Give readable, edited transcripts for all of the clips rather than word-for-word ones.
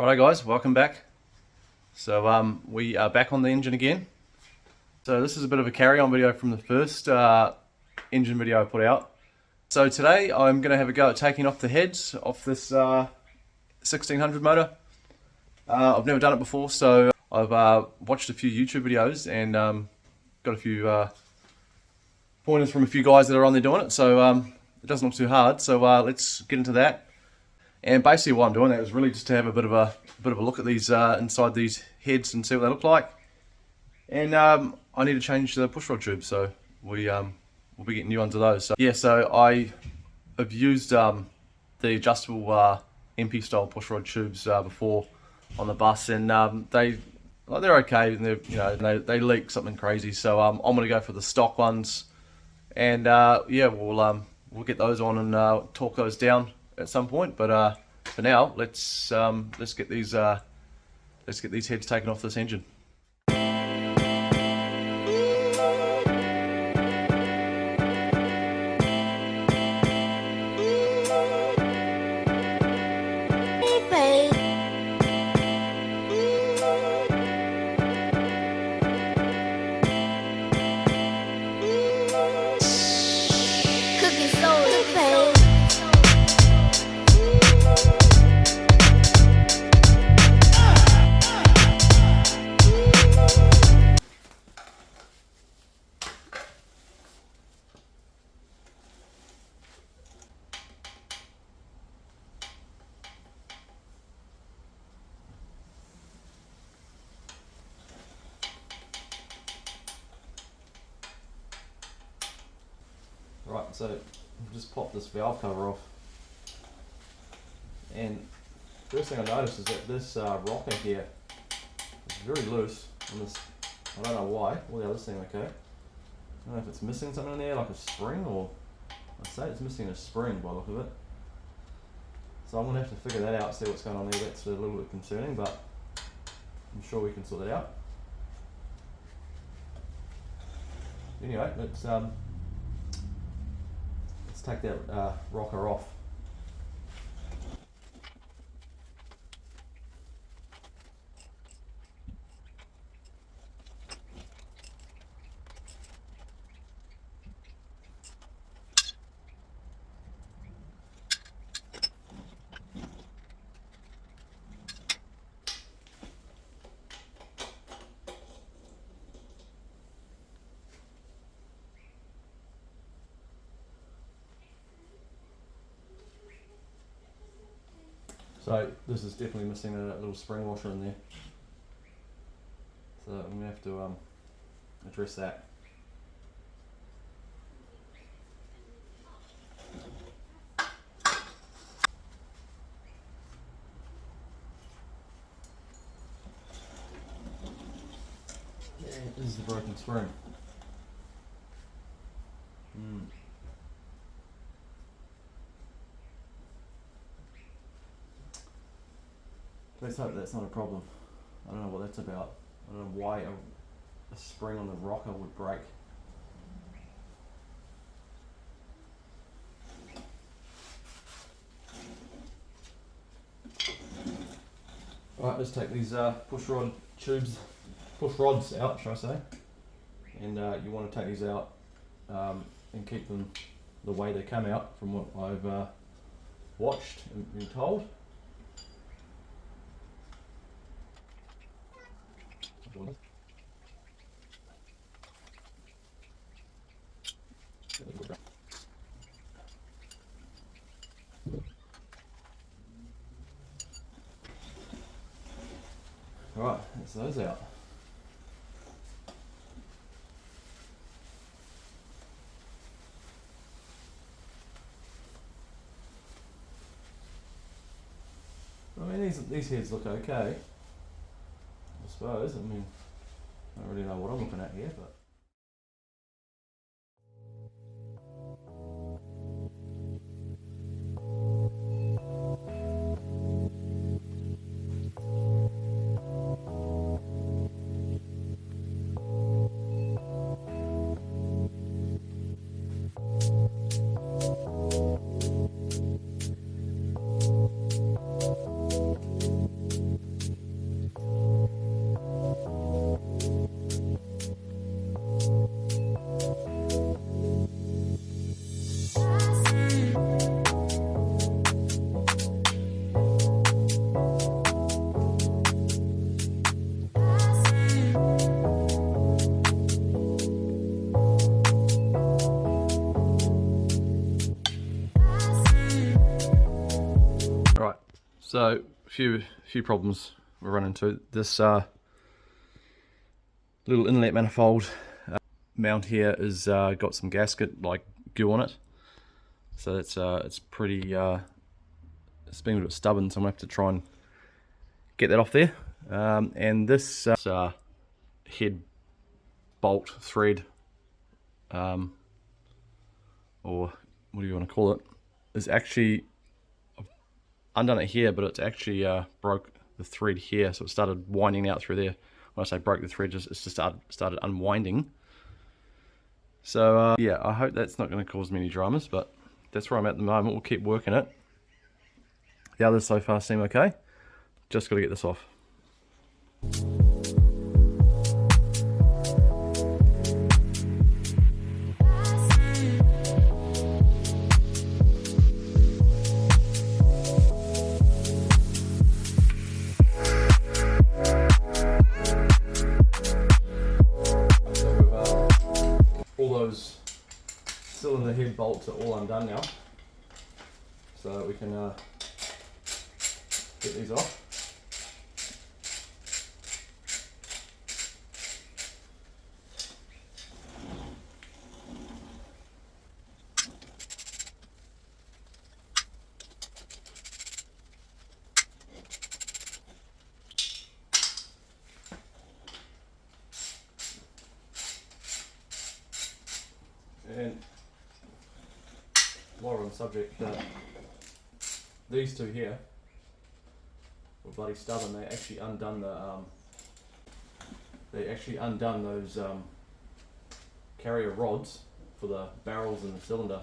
Righto guys, welcome back. So we are back on the engine again. So this is a bit of a carry-on video from the first engine video I put out. So today I'm going to have a go at taking off the heads off this 1600 motor. I've never done it before, so I've watched a few YouTube videos and got a few pointers from a few guys that are on there doing it. So it doesn't look too hard. So let's get into that. And basically what I'm doing that is really just to have a bit of a look at these inside these heads and see what they look like. And I need to change the pushrod tubes, so we'll be getting new ones of those. So, yeah, so I have used the adjustable MP style pushrod tubes before on the bus, and they're okay, and they leak something crazy. So I'm going to go for the stock ones, and yeah, we'll get those on and torque those down at some point. But for now, let's get these heads taken off this engine. Right, so just pop this valve cover off, and first thing I noticed is that this rocker here is very loose on this. I don't know why. All the others seem okay. I don't know if it's missing something in there, like a spring, or I'd say it's missing a spring by the look of it. So I'm going to have to figure that out, see what's going on there. That's a little bit concerning, but I'm sure we can sort that out. Anyway, let's take that rocker off. So this is definitely missing a little spring washer in there. So I'm going to have to address that. Yeah, this is the broken spring. Let's hope that's not a problem. I don't know what that's about. I don't know why a spring on the rocker would break. Alright, let's take these push rods out, should I say. And you want to take these out and keep them the way they come out from what I've watched and been told. Alright, that's those out. I mean, these heads look okay, I suppose. I mean, I don't really know what I'm looking at here, but So few problems we're running into. This little inlet manifold mount here is got some gasket like goo on it, so it's pretty it's been a bit stubborn, so I'm gonna have to try and get that off there. And this head bolt thread, or what do you want to call it, is actually, I've undone it here, but it's actually broke the thread here, so it started winding out through there. When I say broke the thread, it's just started unwinding. So yeah, I hope that's not going to cause me any dramas, but that's where I'm at the moment. We'll keep working it. The others so far seem okay. Just got to get this off. Cylinder head bolts are all undone now, so we can get these off. And while we're on the subject, these two here were bloody stubborn. They actually undone those carrier rods for the barrels and the cylinder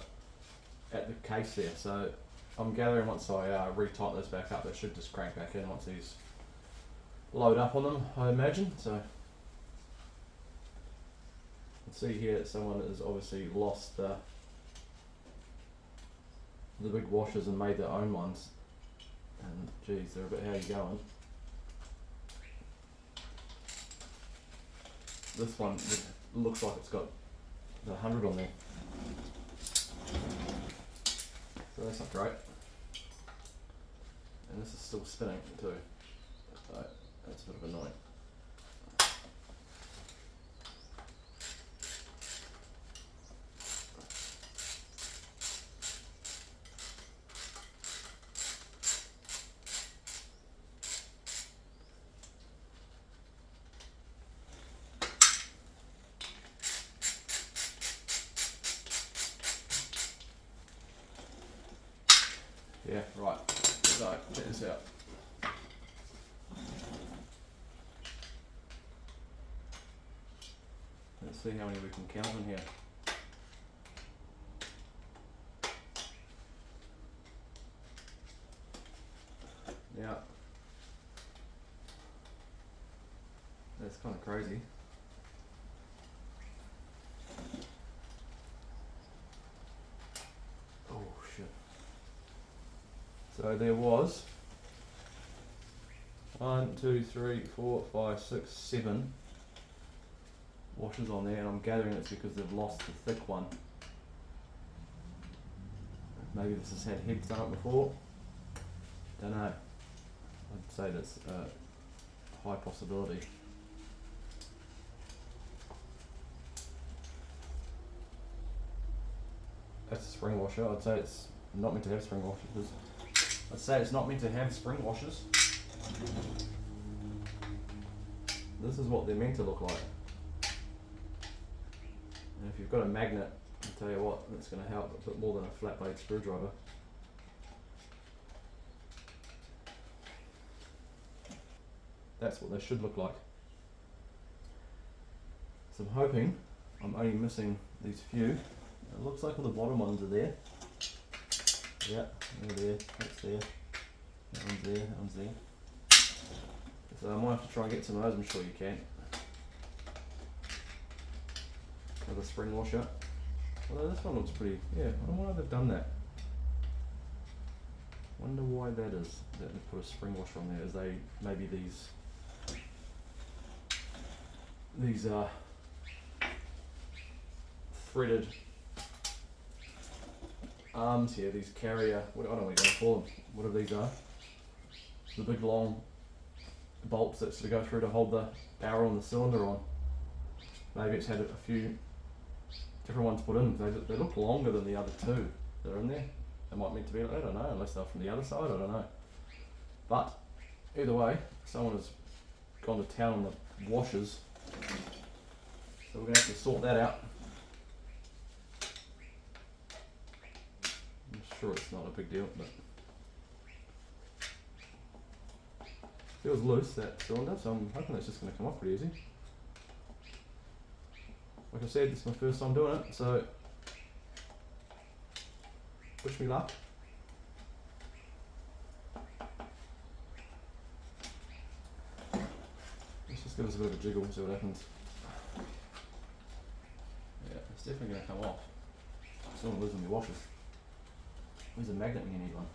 at the case there. So I'm gathering once I retighten those back up, they should just crank back in once these load up on them, I imagine. So you can see here that someone has obviously lost the big washers and made their own ones, and geez, they're a bit how you going. This one looks like it's got the 100 on there, so that's not great. And this is still spinning too, so that's a bit of annoying. Yeah, right. So, check this out. Let's see how many we can count in here. Yeah. That's kind of crazy. Oh, shit. So there was 1, 2, 3, 4, 5, 6, 7 washers on there, and I'm gathering it's because they've lost the thick one. Maybe this has had heads done it before. Don't know. I'd say that's a high possibility. That's a spring washer. I'd say it's not meant to have spring washers. I'd say it's not meant to have spring washers. This is what they're meant to look like. And if you've got a magnet, I'll tell you what, that's going to help a bit more than a flat blade screwdriver. That's what they should look like. So I'm hoping I'm only missing these few. It looks like all the bottom ones are there. Yeah, they're there, that's there. That one's there, that one's there. So I might have to try and get some of those, I'm sure you can. Another spring washer. Although this one looks pretty, yeah, I don't know why they've done that. Wonder why that is, that they put a spring washer on there. Is they, maybe these threaded arms here, these carrier, I don't know what you're going to call them, whatever these are. the big long bolts that sort of go through to hold the barrel and the cylinder on. Maybe it's had a few different ones put in. They look longer than the other two that are in there. They might meant to be, I don't know, unless they're from the other side, I don't know. But either way, someone has gone to town on the washers, so we're going to have to sort that out. I'm sure it's not a big deal, but feels loose, that cylinder, so I'm hoping that's just going to come off pretty easy. Like I said, this is my first time doing it, so wish me luck. Let's just give us a bit of a jiggle and see what happens. Yeah, it's definitely going to come off. I'm still losing my washers. Where's the magnet when you need one?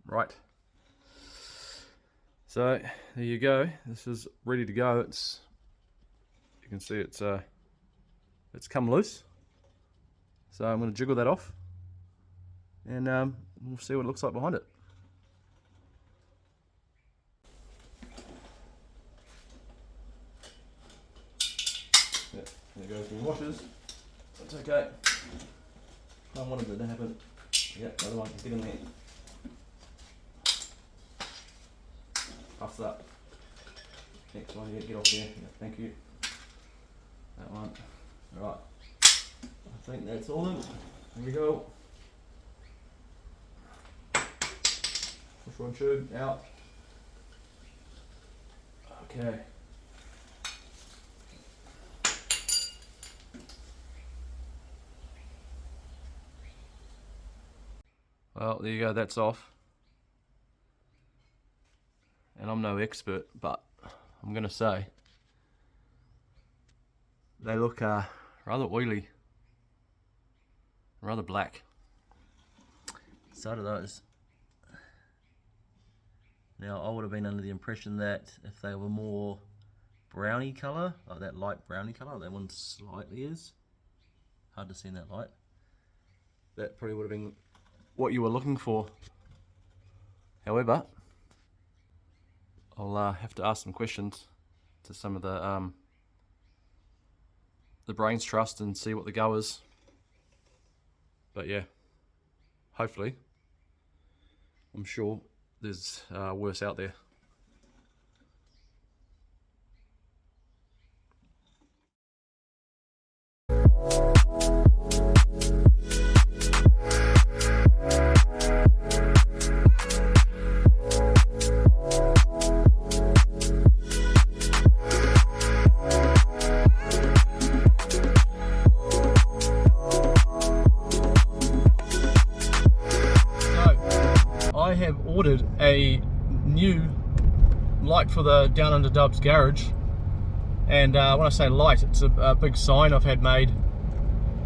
Right. So there you go. This is ready to go. You can see it's come loose. So I'm going to jiggle that off, and we'll see what it looks like behind it. Yep, there goes my washers. That's okay. I wanted it to happen. Yep, the other one can get in there. Puffs up. Next one, yeah, get off there. Yeah, thank you. That one. Alright. I think that's all of them. There we go. Push one tube out. Okay. Well, there you go, that's off. And I'm no expert, but I'm going to say they look rather oily, rather black. So do those. Now, I would have been under the impression that if they were more browny colour, like that light browny colour, that one slightly is. Hard to see in that light. That probably would have been what you were looking for. However, I'll have to ask some questions to some of the Brains Trust and see what the go is. But yeah, hopefully, I'm sure there's worse out there. I have ordered a new light for the Down Under Dubs garage, and when I say light, it's a big sign I've had made,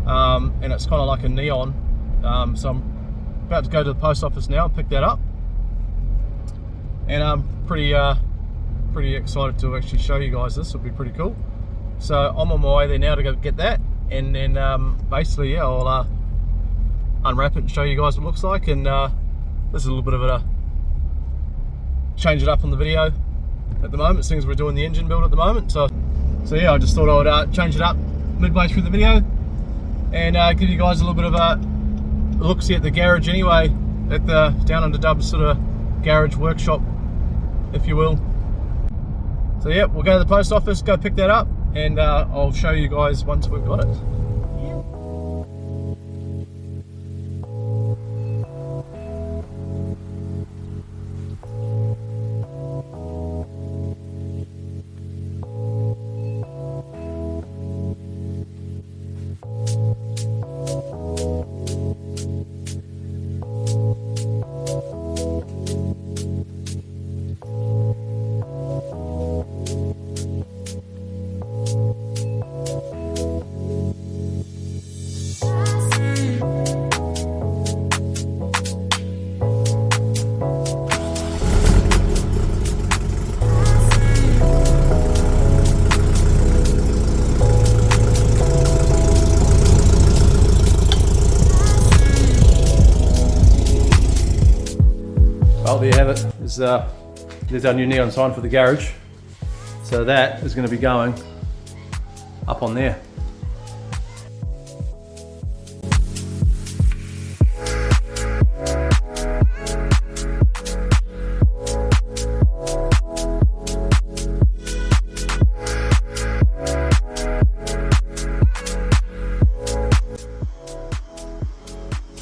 and it's kind of like a neon. So I'm about to go to the post office now and pick that up, and I'm pretty excited to actually show you guys this. It'll be pretty cool. So I'm on my way there now to go get that, and then basically, yeah, I'll unwrap it and show you guys what it looks like. And this is a little bit of a change it up on the video at the moment, since we're doing the engine build at the moment. So yeah, I just thought I would change it up midway through the video and give you guys a little bit of a look-see at the garage anyway, at the Down Under Dubs sort of garage workshop, if you will. So yeah, we'll go to the post office, go pick that up, and I'll show you guys once we've got it. there you have it. There's our new neon sign for the garage. So that is going to be going up on there.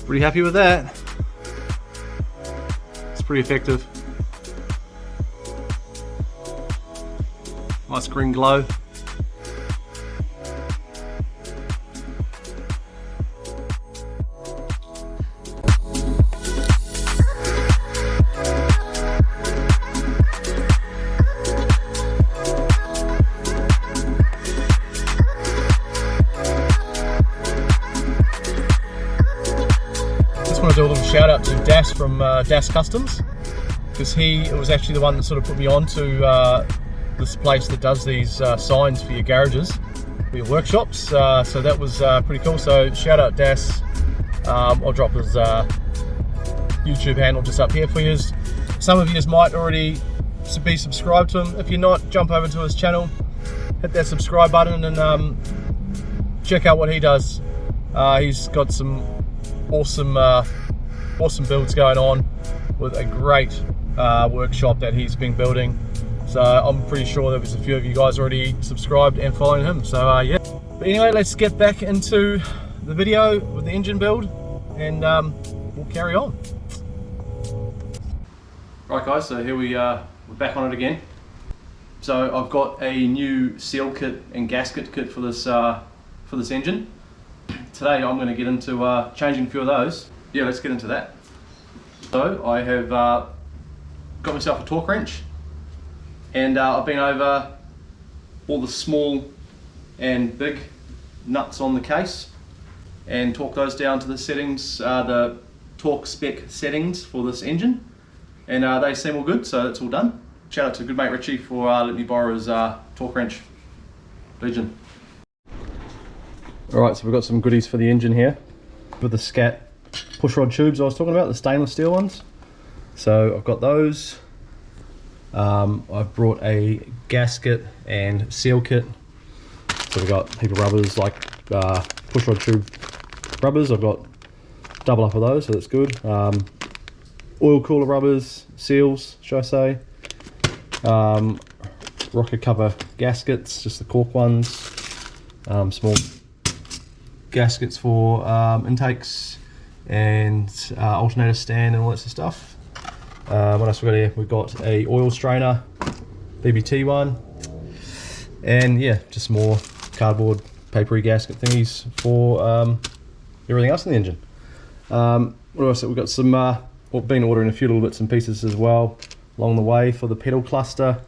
Pretty happy with that. It's pretty effective. Nice green glow. I want to do a little shout out to Das from Das Customs, because he was actually the one that sort of put me on to this place that does these signs for your garages, for your workshops. So that was pretty cool. So shout out Das. I'll drop his YouTube handle just up here for you. Some of you might already be subscribed to him. If you're not, jump over to his channel, hit that subscribe button, and check out what he does. He's got some awesome builds going on with a great workshop that he's been building. So I'm pretty sure there was a few of you guys already subscribed and following him. So yeah. But anyway, let's get back into the video with the engine build, and we'll carry on. Right guys, so here we're back on it again. So I've got a new seal kit and gasket kit for this engine. Today I'm going to get into changing a few of those. Yeah, let's get into that. So I have got myself a torque wrench, and I've been over all the small and big nuts on the case and torqued those down to the settings, the torque spec settings for this engine, and they seem all good, so that's all done. Shout out to good mate Richie for letting me borrow his torque wrench. Legend. Alright, so we've got some goodies for the engine here with the scat pushrod tubes I was talking about, the stainless steel ones. So I've got those. I've brought a gasket and seal kit. So we've got a heap of rubbers, like pushrod tube rubbers. I've got double up of those, so that's good. Oil cooler rubbers, seals, should I say. Rocker cover gaskets, just the cork ones. Small gaskets for intakes and alternator stand and all that sort of stuff. What else we got here? We've got a oil strainer, BBT one, and yeah, just more cardboard papery gasket thingies for everything else in the engine. What else? We've got some been ordering a few little bits and pieces as well along the way for the pedal cluster,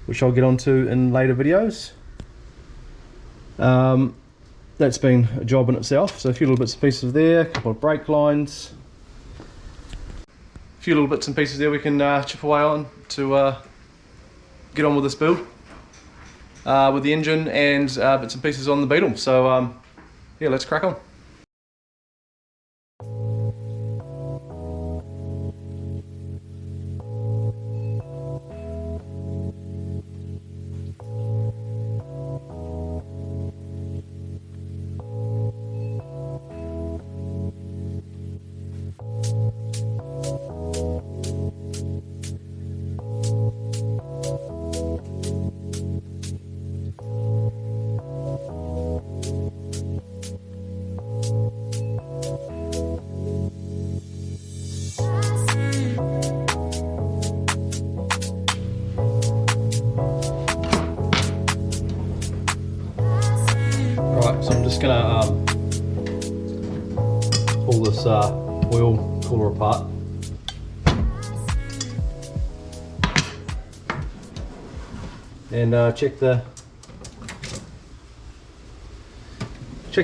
which I'll get onto in later videos. That's been a job in itself, so a few little bits and pieces there, a couple of brake lines, a few little bits and pieces there we can chip away on to get on with this build with the engine, and bits and pieces on the Beetle. So yeah, let's crack on. So I'm just gonna pull this oil cooler apart. And check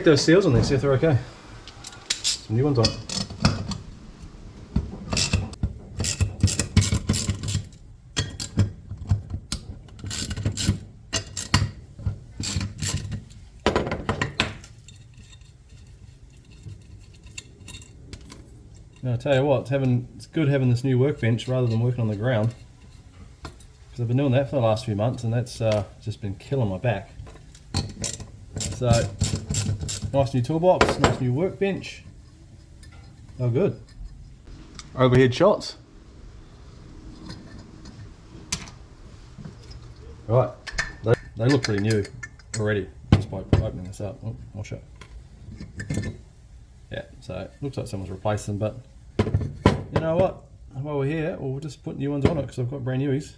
those seals on there, see if they're okay. Some new ones on. I'll tell you what, it's good having this new workbench rather than working on the ground, because I've been doing that for the last few months and that's just been killing my back. So, nice new toolbox, nice new workbench. Oh, good. Overhead shots. Right, they look pretty new already, just by opening this up. Oh, I'll show. Yeah, so it looks like someone's replaced them, but you know what? While we're here, we'll just put new ones on it because I've got brand newies.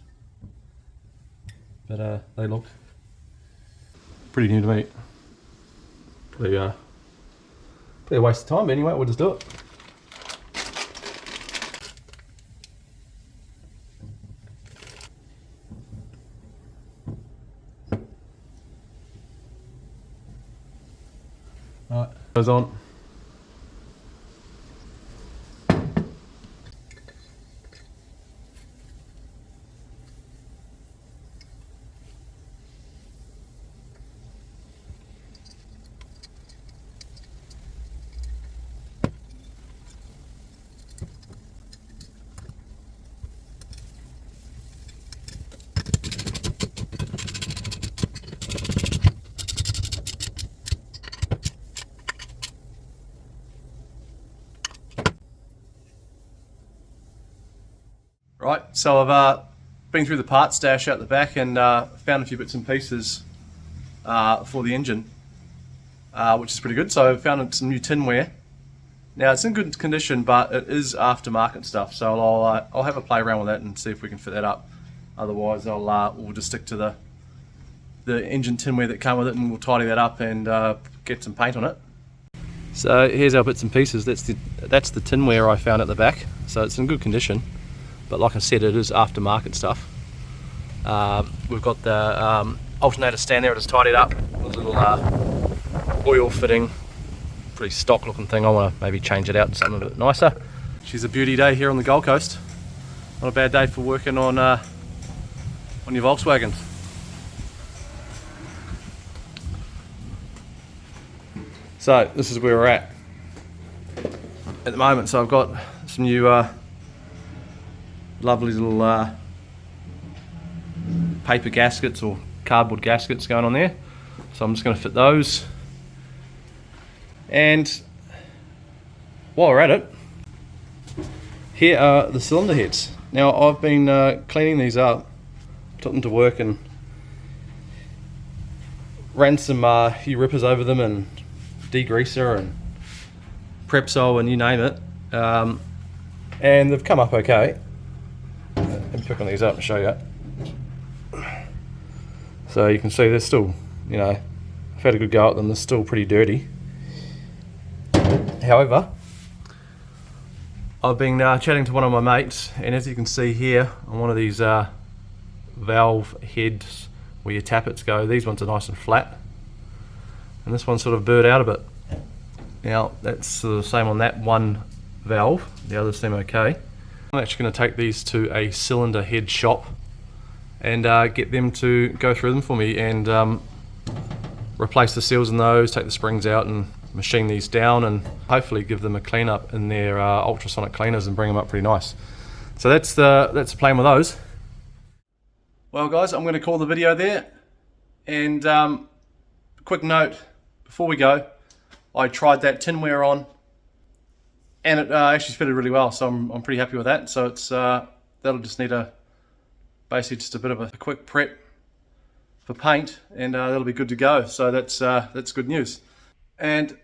But they look pretty new to me. Pretty a waste of time, but anyway, we'll just do it. Alright, goes on. Right, so I've been through the parts stash out the back and found a few bits and pieces for the engine, which is pretty good. So I found some new tinware. Now it's in good condition, but it is aftermarket stuff. So I'll have a play around with that and see if we can fit that up. Otherwise, we'll just stick to the engine tinware that came with it, and we'll tidy that up and get some paint on it. So here's our bits and pieces. That's the tinware I found at the back. So it's in good condition. But like I said, it is aftermarket stuff. We've got the alternator stand there, I just tidied up. There's a little oil fitting, pretty stock looking thing. I want to maybe change it out to something a bit nicer. She's a beauty day here on the Gold Coast. Not a bad day for working on your Volkswagens. So this is where we're at the moment. So I've got some new lovely little paper gaskets or cardboard gaskets going on there, so I'm just going to fit those. And while we're at it, here are the cylinder heads. Now I've been cleaning these up, took them to work and ran some rippers over them and degreaser and Prepsol and you name it, and they've come up okay. Let me pick on these up and show you. So you can see they're still, you know, I've had a good go at them, they're still pretty dirty. However, I've been chatting to one of my mates, and as you can see here on one of these valve heads where your tappets go, these ones are nice and flat, and this one's sort of burred out a bit. Now that's the same on that one valve, the others seem okay. I'm actually going to take these to a cylinder head shop and get them to go through them for me and replace the seals in those, take the springs out and machine these down, and hopefully give them a clean up in their ultrasonic cleaners and bring them up pretty nice. So that's the plan with those. Well guys, I'm going to call the video there, and quick note before we go, I tried that tinware on and it actually fitted really well, so I'm pretty happy with that. So it's that'll just need basically just a bit of a quick prep for paint, and that'll be good to go. So that's good news. And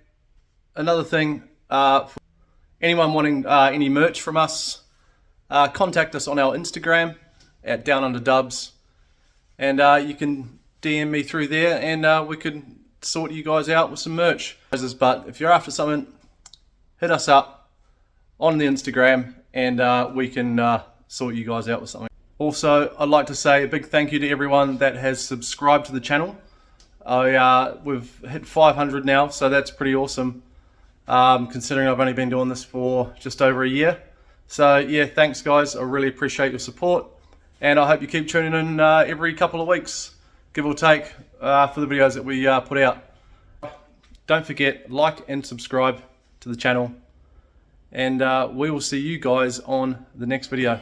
another thing, for anyone wanting any merch from us, contact us on our Instagram at downunderdubs, and you can DM me through there, and we can sort you guys out with some merch. But if you're after something, hit us up on the Instagram, and we can sort you guys out with something. Also, I'd like to say a big thank you to everyone that has subscribed to the channel. We've hit 500 now, so that's pretty awesome, considering I've only been doing this for just over a year. So yeah, thanks guys, I really appreciate your support, and I hope you keep tuning in every couple of weeks, give or take, for the videos that we put out. Don't forget, like and subscribe to the channel, and we will see you guys on the next video.